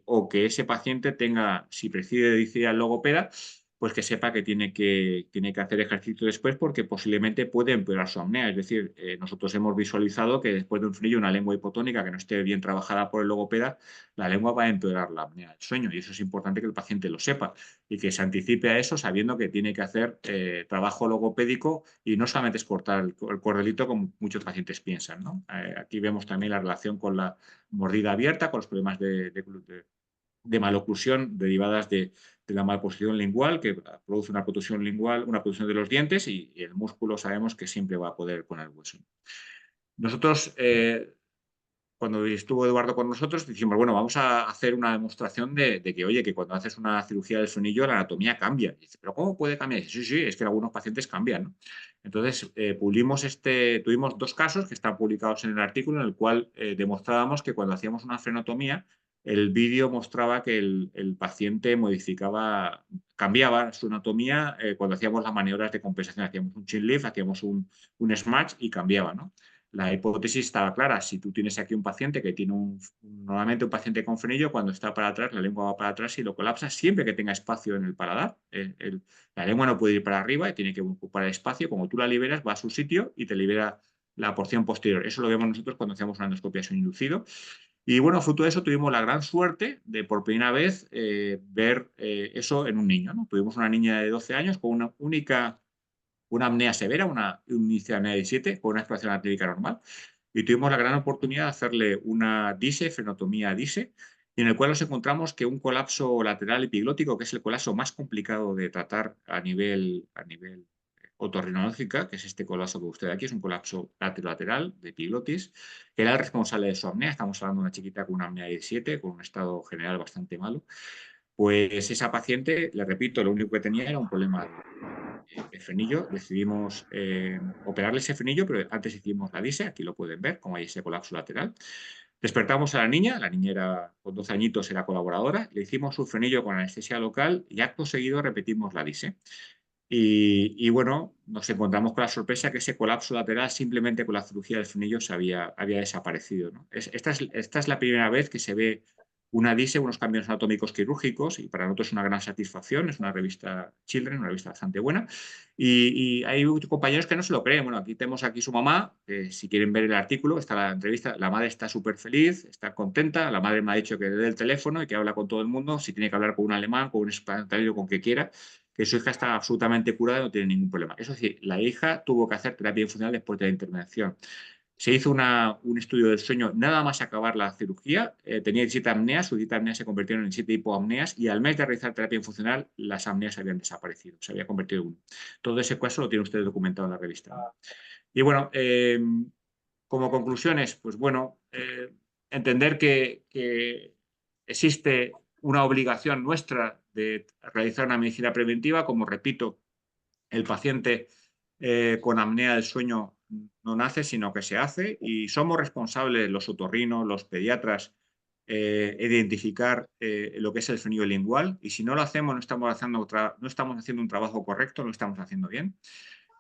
o que ese paciente tenga, si prescribe decir al logopeda, pues que sepa que tiene que hacer ejercicio después porque posiblemente puede empeorar su apnea. Es decir, nosotros hemos visualizado que después de un frenillo, una lengua hipotónica que no esté bien trabajada por el logopeda, la lengua va a empeorar la apnea del sueño y eso es importante que el paciente lo sepa y que se anticipe a eso sabiendo que tiene que hacer trabajo logopédico y no solamente es cortar el cordelito como muchos pacientes piensan, ¿no? Aquí vemos también la relación con la mordida abierta, con los problemas de maloclusión derivadas de la malposición lingual, que produce una protusión lingual, una protusión de los dientes y el músculo sabemos que siempre va a poder poner hueso. Nosotros, cuando estuvo Eduardo con nosotros, dijimos, bueno, vamos a hacer una demostración de que, oye, que cuando haces una cirugía del frenillo la anatomía cambia. Y dice, ¿pero cómo puede cambiar? Y dice, sí, sí, es que algunos pacientes cambian, ¿no? Entonces, tuvimos dos casos que están publicados en el artículo en el cual demostrábamos que cuando hacíamos una frenotomía, el vídeo mostraba que el paciente cambiaba su anatomía cuando hacíamos las maniobras de compensación. Hacíamos un chin lift, hacíamos un snatch y cambiaba, ¿no? La hipótesis estaba clara. Si tú tienes aquí un paciente que tiene normalmente un paciente con frenillo, cuando está para atrás, la lengua va para atrás y lo colapsa siempre que tenga espacio en el paladar. La lengua no puede ir para arriba y tiene que ocupar el espacio. Como tú la liberas, va a su sitio y te libera la porción posterior. Eso lo vemos nosotros cuando hacemos una endoscopia de sueño inducido. Y bueno, fruto de eso tuvimos la gran suerte de por primera vez ver eso en un niño, ¿no? Tuvimos una niña de 12 años con una apnea severa, un índice de apnea de 17, con una exploración atlética normal. Y tuvimos la gran oportunidad de hacerle una DISE, frenotomía DISE, y en el cual nos encontramos que un colapso lateral epiglótico, que es el colapso más complicado de tratar a nivel otorrinolaringológica, que es este colapso que usted ve aquí, es un colapso lateral de epiglotis, que era el responsable de su apnea. Estamos hablando de una chiquita con una apnea de 17, con un estado general bastante malo. Pues esa paciente, le repito, lo único que tenía era un problema de frenillo. Decidimos operarle ese frenillo, pero antes hicimos la DISE, aquí lo pueden ver, como hay ese colapso lateral. Despertamos a la niña era, con 12 añitos era colaboradora, le hicimos su frenillo con anestesia local y acto seguido repetimos la DISE. Y bueno, nos encontramos con la sorpresa que ese colapso lateral simplemente con la cirugía del frenillo había desaparecido, ¿no? Esta es la primera vez que se ve una DISE, unos cambios anatómicos quirúrgicos, y para nosotros es una gran satisfacción. Es una revista Children, una revista bastante buena. Y hay compañeros que no se lo creen. Bueno, aquí tenemos aquí su mamá, que si quieren ver el artículo, está la entrevista. La madre está súper feliz, está contenta. La madre me ha dicho que le dé el teléfono y que habla con todo el mundo, si tiene que hablar con un alemán, con un español, con quien quiera, que su hija está absolutamente curada y no tiene ningún problema. Eso sí, la hija tuvo que hacer terapia funcional después de la intervención. Se hizo un estudio del sueño nada más acabar la cirugía. Tenía 17 apneas, sus 17 apneas se convirtieron en 7 hipoapneas y al mes de realizar terapia funcional las apneas habían desaparecido, se había convertido en uno. Todo ese caso lo tiene usted documentado en la revista, ¿no? Y bueno, como conclusiones, pues bueno, entender que existe una obligación nuestra de realizar una medicina preventiva. Como repito, el paciente con apnea del sueño no nace, sino que se hace, y somos responsables los otorrinos, los pediatras, identificar lo que es el sonido lingual, y si no lo hacemos, no estamos haciendo un trabajo correcto, no lo estamos haciendo bien.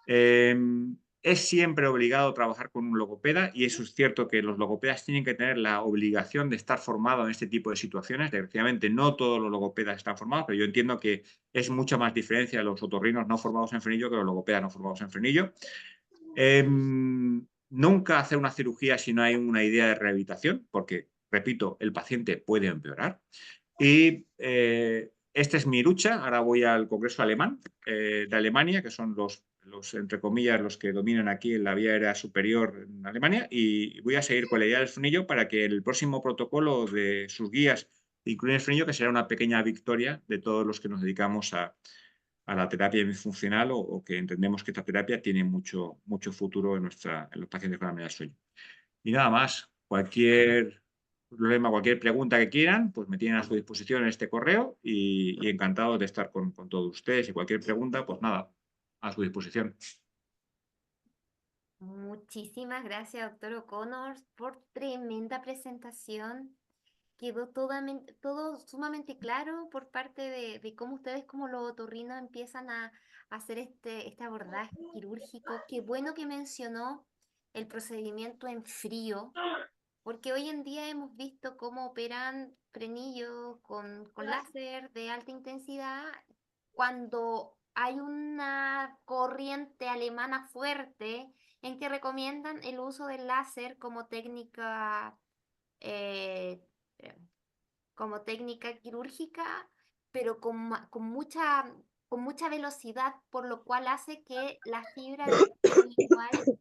Es siempre obligado trabajar con un logopeda, y eso es cierto que los logopedas tienen que tener la obligación de estar formados en este tipo de situaciones. Desgraciadamente no todos los logopedas están formados, pero yo entiendo que es mucha más diferencia los otorrinos no formados en frenillo que los logopedas no formados en frenillo. Nunca hacer una cirugía si no hay una idea de rehabilitación, porque, repito, el paciente puede empeorar. Y esta es mi lucha. Ahora voy al Congreso Alemán de Alemania, que son entre comillas, los que dominan aquí en la vía aérea superior en Alemania, y voy a seguir con la idea del frenillo para que el próximo protocolo de sus guías incluya el frenillo, que será una pequeña victoria de todos los que nos dedicamos a la terapia bifuncional, o que entendemos que esta terapia tiene mucho, mucho futuro en los pacientes con apnea del sueño. Y nada más, cualquier problema, cualquier pregunta que quieran, pues me tienen a su disposición en este correo, y encantado de estar con todos ustedes. Y cualquier pregunta, pues nada, a su disposición. Muchísimas gracias, doctor O'Connor, por tremenda presentación. Quedó todo sumamente claro por parte de cómo ustedes como los otorrinos empiezan a hacer este abordaje quirúrgico. Qué bueno que mencionó el procedimiento en frío, porque hoy en día hemos visto cómo operan frenillos con láser de alta intensidad cuando hay una corriente alemana fuerte en que recomiendan el uso del láser eh, eh, como técnica quirúrgica, pero con mucha velocidad, por lo cual hace que la fibra del lingual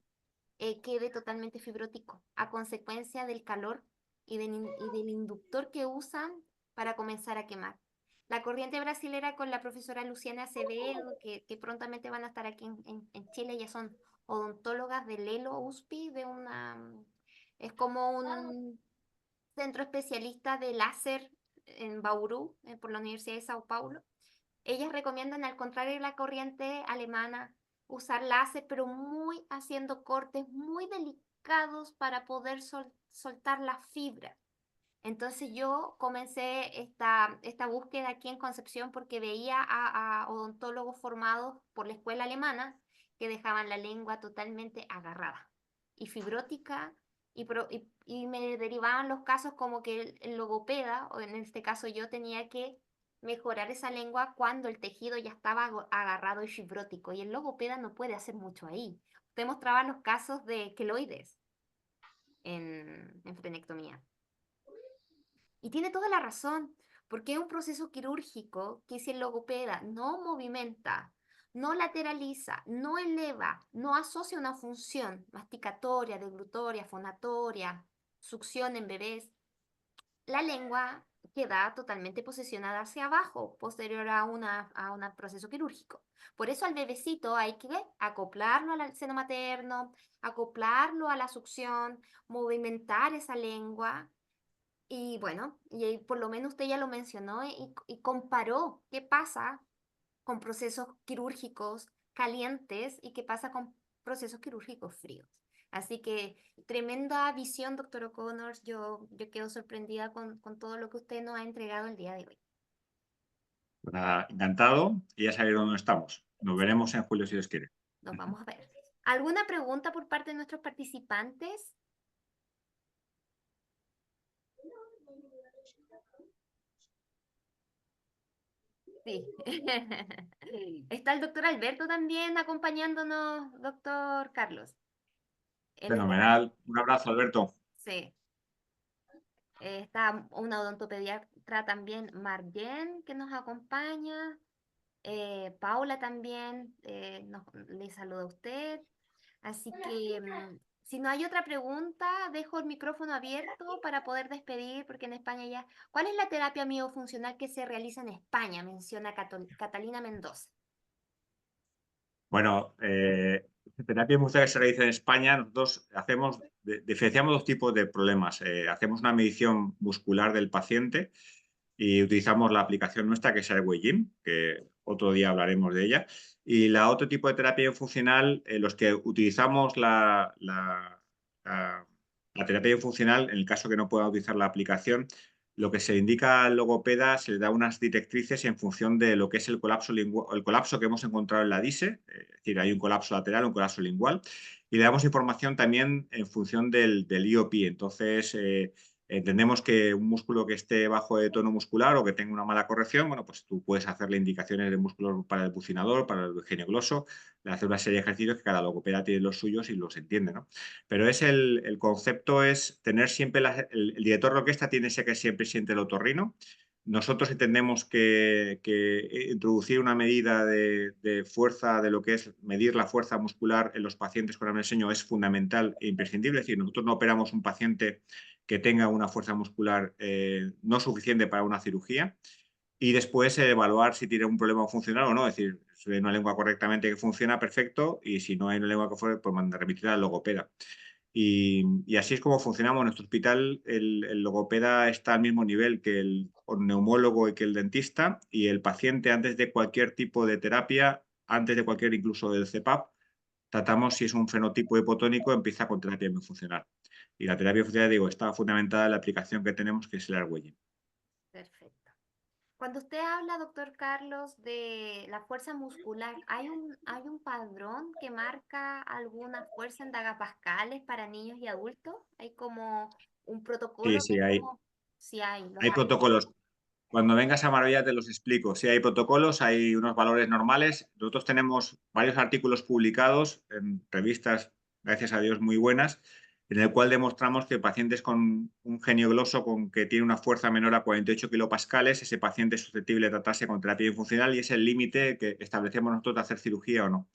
quede totalmente fibrótico, a consecuencia del calor y del inductor que usan para comenzar a quemar. La corriente brasilera con la profesora Luciana Acevedo, que prontamente van a estar aquí en Chile, ya son odontólogas del Lelo USPI, es como un centro especialista de láser en Bauru, por la Universidad de Sao Paulo. Ellas recomiendan, al contrario de la corriente alemana, usar láser, pero muy haciendo cortes muy delicados para poder soltar la fibra. Entonces yo comencé esta búsqueda aquí en Concepción porque veía a odontólogos formados por la escuela alemana que dejaban la lengua totalmente agarrada y fibrótica, y me derivaban los casos como que el logopeda, o en este caso yo, tenía que mejorar esa lengua cuando el tejido ya estaba agarrado y fibrótico, y el logopeda no puede hacer mucho ahí. Usted mostraba los casos de queloides en frenectomía. Y tiene toda la razón, porque es un proceso quirúrgico que, si el logopeda no movimenta, no lateraliza, no eleva, no asocia una función masticatoria, deglutoria, fonatoria, succión en bebés, la lengua queda totalmente posicionada hacia abajo, posterior a un proceso quirúrgico. Por eso al bebecito hay que acoplarlo al seno materno, acoplarlo a la succión, movimentar esa lengua. Y bueno, y ahí por lo menos usted ya lo mencionó, y comparó qué pasa con procesos quirúrgicos calientes y qué pasa con procesos quirúrgicos fríos. Así que tremenda visión, doctor O'Connor. Yo quedo sorprendida con todo lo que usted nos ha entregado el día de hoy. Pues nada, encantado, y ya sabéis dónde estamos. Nos Sí, veremos en julio si Dios quiere. nos vamos a ver. ¿Alguna pregunta por parte de nuestros participantes? Sí. Está el doctor Alberto también acompañándonos, doctor Carlos. Él está, Fenomenal. Un abrazo, Alberto. sí. Está una odontopediatra también, Marjen, que nos acompaña. Paula también le saluda a usted. Así que, si no hay otra pregunta, dejo el micrófono abierto para poder despedir, porque en España ya... ¿Cuál es la terapia miofuncional que se realiza en España? Menciona Catalina Mendoza. Bueno, terapia muscular que se realiza en España, nosotros diferenciamos dos tipos de problemas. Hacemos una medición muscular del paciente y utilizamos la aplicación nuestra, que es Airway Gym, que otro día hablaremos de ella. Y la otro tipo de terapia funcional, los que utilizamos la terapia funcional, en el caso que no pueda utilizar la aplicación, lo que se indica al logopeda se le da unas directrices en función de lo que es el colapso, el colapso que hemos encontrado en la DISE, es decir, hay un colapso lateral, un colapso lingual, y le damos información también en función del IOP. Entonces, entendemos que un músculo que esté bajo de tono muscular o que tenga una mala corrección, bueno, pues tú puedes hacerle indicaciones de músculos para el bucinador, para el geniogloso, le hace una serie de ejercicios que cada logopeda tiene los suyos y los entiende, ¿no? Pero el concepto es tener siempre, el director de orquesta tiene ese que siempre siente el otorrino. Nosotros entendemos que introducir una medida de fuerza, de lo que es medir la fuerza muscular en los pacientes con apnea del sueño es fundamental e imprescindible. Es decir, nosotros no operamos un paciente que tenga una fuerza muscular no suficiente para una cirugía y después evaluar si tiene un problema funcional o no. Es decir, si hay una lengua correctamente que funciona, perfecto, y si no hay una lengua que funciona, pues remitir al logopeda. Y así es como funcionamos en nuestro hospital. El logopeda está al mismo nivel que el neumólogo y que el dentista, y el paciente antes de cualquier tipo de terapia, antes de cualquier incluso del CPAP, tratamos si es un fenotipo hipotónico, empieza con terapia funcional. Y la terapia funcional, digo, está fundamentada en la aplicación que tenemos, que es el Argüello. Perfecto. Cuando usted habla, doctor Carlos, de la fuerza muscular, hay un padrón que marca alguna fuerza en dagapascales para niños y adultos? ¿Hay como un Sí, protocolo que sí, es como, si hay, los hay hay? protocolos. Cuando vengas a Marbella te los explico. Sí, hay protocolos, hay unos valores normales. Nosotros tenemos varios artículos publicados en revistas, gracias a Dios, muy buenas, en el cual demostramos que pacientes con un genio gloso con que tiene una fuerza menor a 48 kilopascales, ese paciente es susceptible de tratarse con terapia funcional y es el límite que establecemos nosotros de hacer cirugía o no.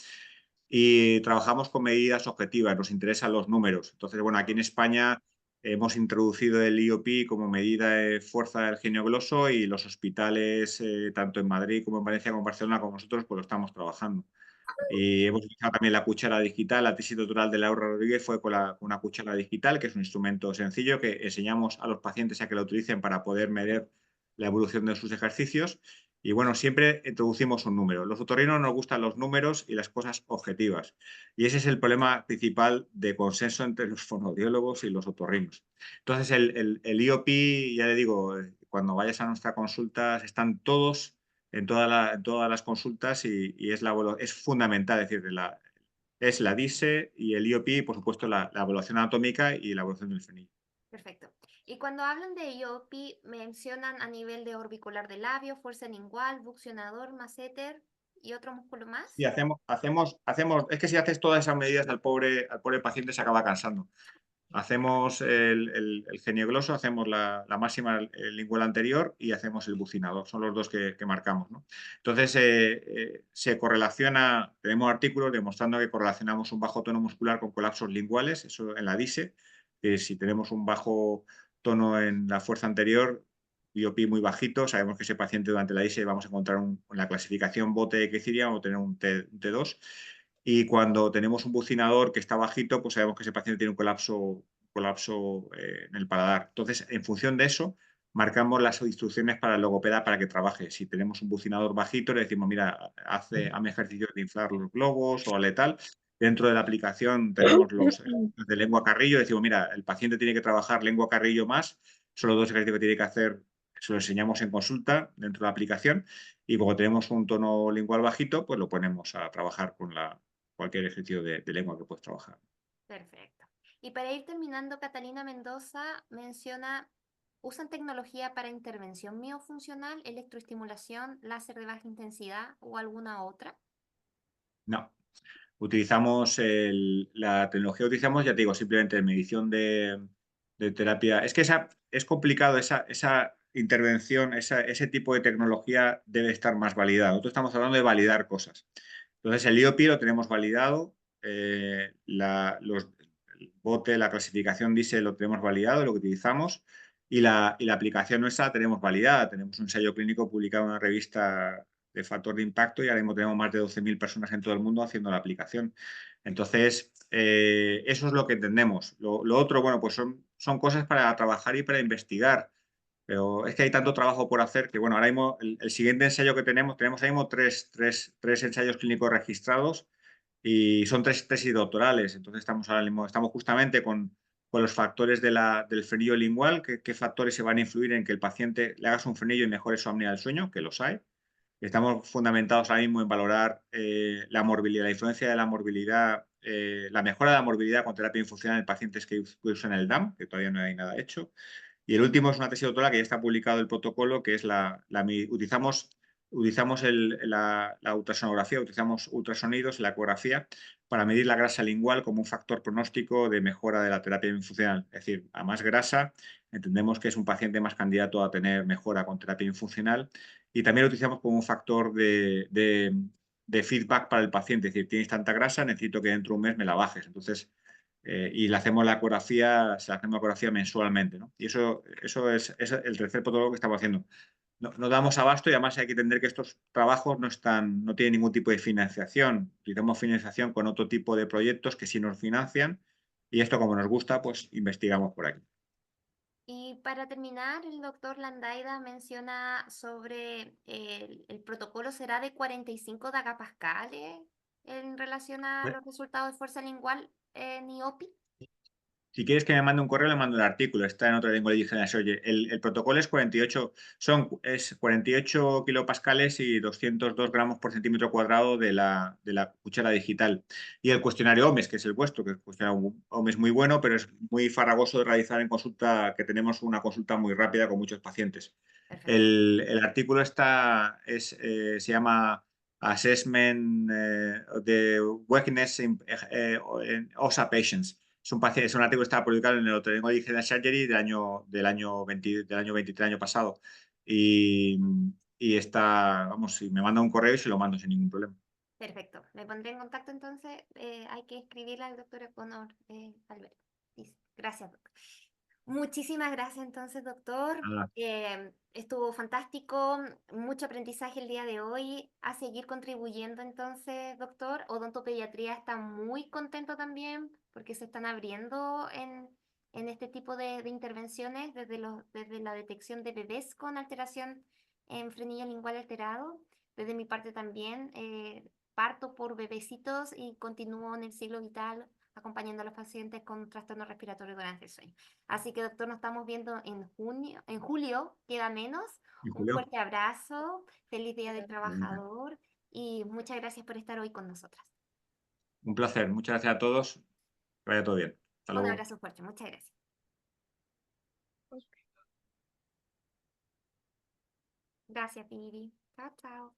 Y trabajamos con medidas objetivas, nos interesan los números. Entonces, bueno, aquí en España hemos introducido el IOP como medida de fuerza del genio gloso y los hospitales, tanto en Madrid como en Valencia como en Barcelona, como nosotros, pues lo estamos trabajando. Y hemos utilizado también la cuchara digital. La tesis doctoral de Laura Rodríguez fue con una cuchara digital, que es un instrumento sencillo que enseñamos a los pacientes a que lo utilicen para poder medir la evolución de sus ejercicios. Y bueno, siempre introducimos un número. Los otorrinos nos gustan los números y las cosas objetivas. Y ese es el problema principal de consenso entre los fonoaudiólogos y los otorrinos. Entonces, el IOP, ya le digo, cuando vayas a nuestra consulta, están todos en todas las consultas y es fundamental, es decir, es la DISE y el IOP y, por supuesto, la evaluación anatómica y la evaluación del frenillo. Perfecto. Y cuando hablan de IOP, mencionan a nivel de orbicular del labio, fuerza lingual, buccionador, masseter y otro músculo Y más. es que si haces todas esas medidas al pobre paciente se acaba cansando. Hacemos el geniogloso, hacemos la máxima lingual anterior y hacemos el bucinador. Son los dos que marcamos, ¿no? Entonces, se correlaciona, tenemos artículos demostrando que correlacionamos un bajo tono muscular con colapsos linguales, eso en la DISE, que si tenemos un bajo tono en la fuerza anterior, IOP muy bajito, sabemos que ese paciente durante la DISE vamos a encontrar en la clasificación bote de Quiciria, vamos a tener un T2, y cuando tenemos un bucinador que está bajito, pues sabemos que ese paciente tiene un colapso en el paladar. Entonces, en función de eso, marcamos las instrucciones para el logopeda para que trabaje. Si tenemos un bucinador bajito, le decimos, mira, hazme ejercicios de inflar los globos o letal. Dentro de la aplicación tenemos los de lengua carrillo, decimos, mira, el paciente tiene que trabajar lengua carrillo más, son los dos ejercicios que tiene que hacer, se lo enseñamos en consulta dentro de la aplicación, y cuando tenemos un tono lingual bajito, pues lo ponemos a trabajar con cualquier ejercicio de lengua que puedes trabajar. Perfecto. Y para ir terminando, Catalina Mendoza menciona, ¿usan tecnología para intervención miofuncional, electroestimulación, láser de baja intensidad o alguna otra? No, utilizamos la tecnología, utilizamos, ya te digo, simplemente medición de terapia. Es que es complicado esa intervención, ese tipo de tecnología debe estar más validada. Nosotros estamos hablando de validar cosas. Entonces, el IOP lo tenemos validado, el bote, la clasificación DISE lo tenemos validado, lo que utilizamos, y la aplicación nuestra la tenemos validada. Tenemos un ensayo clínico publicado en una revista de factor de impacto y ahora mismo tenemos más de 12.000 personas en todo el mundo haciendo la aplicación. Entonces, eso es lo que entendemos. Lo otro, bueno, pues son cosas para trabajar y para investigar. Pero es que hay tanto trabajo por hacer que, bueno, ahora mismo el siguiente ensayo que tenemos ahora mismo tres ensayos clínicos registrados y son tres tesis doctorales. Entonces estamos ahora mismo, estamos justamente con los factores del frenillo lingual, qué factores se van a influir en que el paciente le hagas un frenillo y mejore su apnea del sueño, que los hay. Estamos fundamentados ahora mismo en valorar la morbilidad, la influencia de la morbilidad, la mejora de la morbilidad con terapia infuncional en pacientes que usan el DAM, que todavía no hay nada hecho. Y el último es una tesis doctoral que ya está publicado el protocolo, que es utilizamos la ultrasonografía, utilizamos ultrasonidos, la ecografía, para medir la grasa lingual como un factor pronóstico de mejora de la terapia infuncional. Es decir, a más grasa, entendemos que es un paciente más candidato a tener mejora con terapia infuncional. Y también lo utilizamos como un factor de feedback para el paciente. Es decir, tienes tanta grasa, necesito que dentro de un mes me la bajes. Entonces, y le hacemos la ecografía, se hace una ecografía mensualmente, ¿no? Y eso es el tercer protocolo que estamos haciendo. No damos abasto y además hay que entender que estos trabajos no tienen ningún tipo de financiación. Utilizamos financiación con otro tipo de proyectos que sí nos financian y esto como nos gusta, pues investigamos por aquí. Y para terminar, el doctor Landaida menciona sobre el protocolo será de 45 dagapascales en relación a los resultados de fuerza lingual en IOPI. Si quieres que me mande un correo, le mando el artículo. Está en otra lengua y dije, oye, el protocolo es 48, es 48 kilopascales y 202 gramos por centímetro cuadrado de la cuchara digital. Y el cuestionario OMES, que es el vuestro, que es el cuestionario OMES muy bueno, pero es muy farragoso de realizar en consulta, que tenemos una consulta muy rápida con muchos pacientes. Perfecto. El artículo se llama Assessment de Weakness in OSA Patients. Es un artículo que estaba publicado en el Otolaryngology Digital Surgery del año 23, año pasado. Y, vamos, si me manda un correo y se lo mando sin ningún problema. Perfecto. Me pondré en contacto entonces. Hay que escribirle al doctor Econor Alberto. Listo. Gracias, doctor. Muchísimas gracias entonces, doctor. Nada, Estuvo fantástico, mucho aprendizaje el día de hoy. A seguir contribuyendo entonces, doctor. Odontopediatría está muy contento también porque se están abriendo en este tipo de intervenciones desde la detección de bebés con alteración en frenillo lingual alterado. Desde mi parte también, parto por bebecitos y continúo en el ciclo vital acompañando a los pacientes con trastorno respiratorio durante el sueño. Así que, doctor, nos estamos viendo en julio, queda menos. y Un Julio, fuerte abrazo, feliz Día del igualmente. Trabajador y muchas gracias por estar hoy con nosotras. Un placer. Muchas gracias a todos. Que vaya todo bien. Hasta Un luego. abrazo fuerte, muchas gracias. Gracias, Vivi. Chao, chao.